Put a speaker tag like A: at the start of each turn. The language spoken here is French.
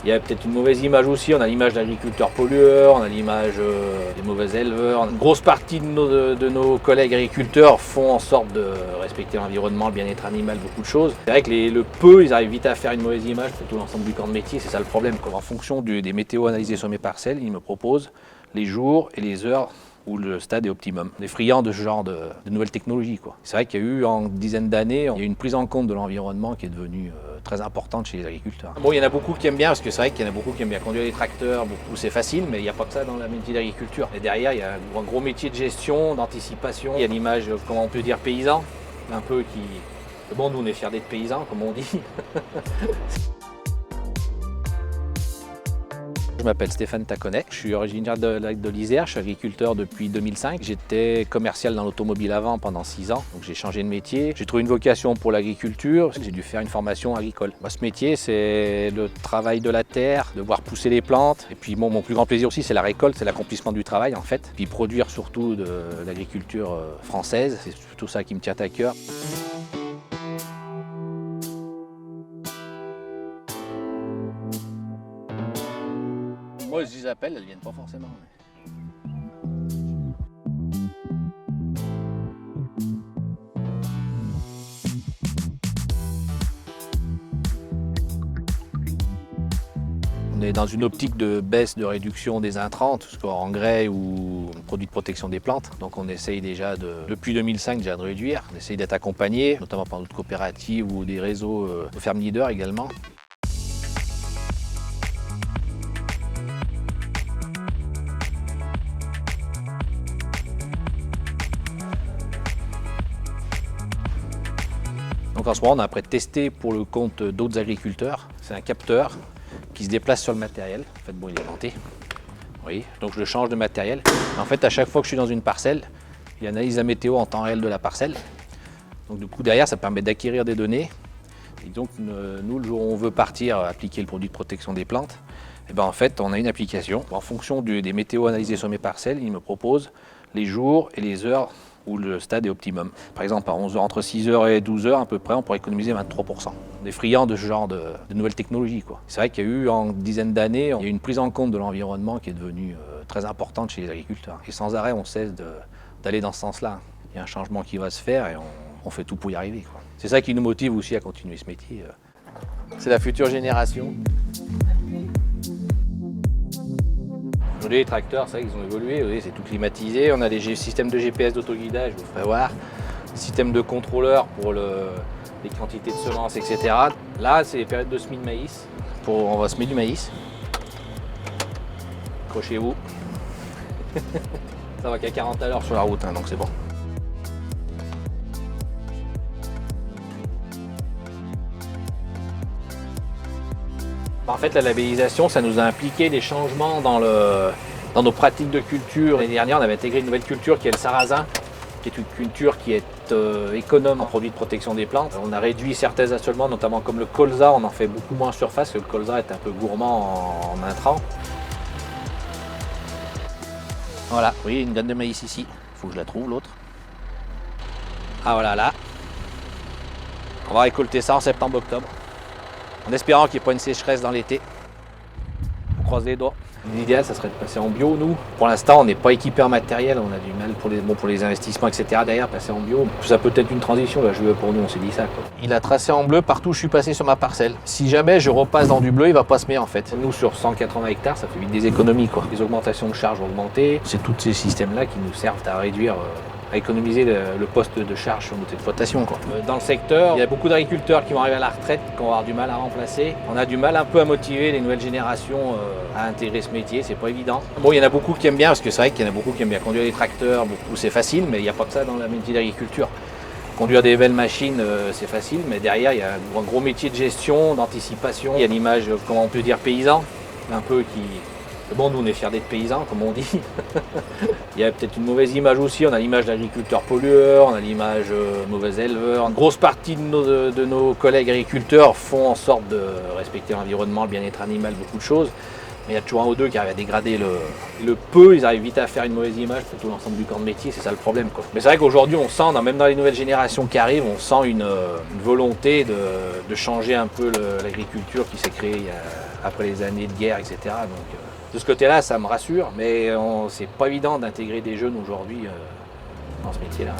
A: Il y a peut-être une mauvaise image aussi, on a l'image de l'agriculteur pollueur, on a l'image des mauvais éleveurs. Une grosse partie de nos collègues agriculteurs font en sorte de respecter l'environnement, le bien-être animal, beaucoup de choses. C'est vrai que le peu, ils arrivent vite à faire une mauvaise image pour tout l'ensemble du corps de métier, c'est ça le problème. En fonction des météos analysés sur mes parcelles, ils me proposent les jours et les heures où le stade est optimum. On est friand de ce genre de nouvelles technologies, quoi. C'est vrai qu'il y a eu en une dizaine d'années, il y a eu une prise en compte de l'environnement qui est devenue très importante chez les agriculteurs. Bon, il y en a beaucoup qui aiment bien, parce que c'est vrai qu'il y en a beaucoup qui aiment bien conduire des tracteurs, où c'est facile, mais il n'y a pas que ça dans la métier d'agriculture. Et derrière, il y a un gros métier de gestion, d'anticipation. Il y a l'image, comment on peut dire, paysan, un peu qui... Bon, nous, on est fiers d'être paysans, comme on dit. Je m'appelle Stéphane Taconnet, je suis originaire de l'Isère, je suis agriculteur depuis 2005. J'étais commercial dans l'automobile avant pendant 6 ans, donc j'ai changé de métier. J'ai trouvé une vocation pour l'agriculture, j'ai dû faire une formation agricole. Moi, ce métier, c'est le travail de la terre, de voir pousser les plantes. Et puis bon, mon plus grand plaisir aussi, c'est la récolte, c'est l'accomplissement du travail en fait. Puis produire surtout de l'agriculture française, c'est tout ça qui me tient à cœur. Moi, je les appelle, elles ne viennent pas forcément. On est dans une optique de baisse, de réduction des intrants, tout ce qu'on engrais ou produits de protection des plantes. Donc on essaye déjà, depuis 2005, déjà de réduire. On essaye d'être accompagné, notamment par d'autres coopératives ou des réseaux de fermes leaders également. Donc en ce moment, on a après testé pour le compte d'autres agriculteurs. C'est un capteur qui se déplace sur le matériel. En fait, bon, il est monté. Oui, donc je le change de matériel. En fait, à chaque fois que je suis dans une parcelle, il analyse la météo en temps réel de la parcelle. Donc du coup, derrière, ça permet d'acquérir des données. Et donc, nous, le jour où on veut partir appliquer le produit de protection des plantes, et ben, en fait, on a une application. En fonction des météos analysés sur mes parcelles, il me propose les jours et les heures où le stade est optimum. Par exemple, entre 6h et 12h à peu près, on pourrait économiser 23%. On est friand de ce genre de nouvelles technologies, quoi. C'est vrai qu'il y a eu en une dizaine d'années, il y a eu une prise en compte de l'environnement qui est devenue très importante chez les agriculteurs. Et sans arrêt, on cesse d'aller dans ce sens-là. Il y a un changement qui va se faire et on fait tout pour y arriver, quoi. C'est ça qui nous motive aussi à continuer ce métier. C'est la future génération. Aujourd'hui, les tracteurs, c'est vrai qu'ils ont évolué, oui, c'est tout climatisé. On a des systèmes de GPS d'autoguidage, je vous ferai voir. Système de contrôleurs pour les quantités de semences, etc. Là, c'est les périodes de semis de maïs. On va semer du maïs. Accrochez-vous. Ça va qu'à 40 à l'heure sur la route, hein, donc c'est bon. En fait, la labellisation, ça nous a impliqué des changements dans nos pratiques de culture. L'année dernière, on avait intégré une nouvelle culture qui est le sarrasin, qui est une culture qui est économe en produits de protection des plantes. On a réduit certains assolements, notamment comme le colza, on en fait beaucoup moins en surface, parce que le colza est un peu gourmand en intrants. Voilà, vous voyez une graine de maïs ici. Il faut que je la trouve, l'autre. Ah voilà, là. On va récolter ça en septembre-octobre, en espérant qu'il n'y ait pas une sécheresse dans l'été. On croise les doigts. L'idéal, ça serait de passer en bio, nous. Pour l'instant, on n'est pas équipé en matériel, on a du mal pour les investissements, etc. Derrière, passer en bio, ça peut être une transition, là, pour nous, on s'est dit ça, quoi. Il a tracé en bleu partout où je suis passé sur ma parcelle. Si jamais je repasse dans du bleu, il va pas semer en fait. Nous, sur 180 hectares, ça fait vite des économies, quoi. Les augmentations de charges vont augmenter. C'est tous ces systèmes-là qui nous servent à réduire, à économiser le poste de charge sur notre exploitation, quoi. Dans le secteur, il y a beaucoup d'agriculteurs qui vont arriver à la retraite, qui vont avoir du mal à remplacer. On a du mal un peu à motiver les nouvelles générations à intégrer ce métier, c'est pas évident. Bon, il y en a beaucoup qui aiment bien, parce que c'est vrai qu'il y en a beaucoup qui aiment bien conduire des tracteurs, où c'est facile, mais il n'y a pas que ça dans la métier d'agriculture. Conduire des belles machines, c'est facile, mais derrière, il y a un gros métier de gestion, d'anticipation. Il y a l'image, comment on peut dire, paysan, un peu qui... Bon, nous, on est fiers d'être paysans, comme on dit. Il y a peut-être une mauvaise image aussi, on a l'image de l'agriculteur pollueur, on a l'image mauvais éleveur. Une grosse partie de nos collègues agriculteurs font en sorte de respecter l'environnement, le bien-être animal, beaucoup de choses. Mais il y a toujours un ou deux qui arrivent à dégrader le peu, ils arrivent vite à faire une mauvaise image pour tout l'ensemble du corps de métier, c'est ça le problème, quoi. Mais c'est vrai qu'aujourd'hui, on sent, même dans les nouvelles générations qui arrivent, on sent une volonté de changer un peu l'agriculture qui s'est créée il y a après les années de guerre, etc. Donc de ce côté-là, ça me rassure, mais c'est pas évident d'intégrer des jeunes aujourd'hui dans ce métier-là.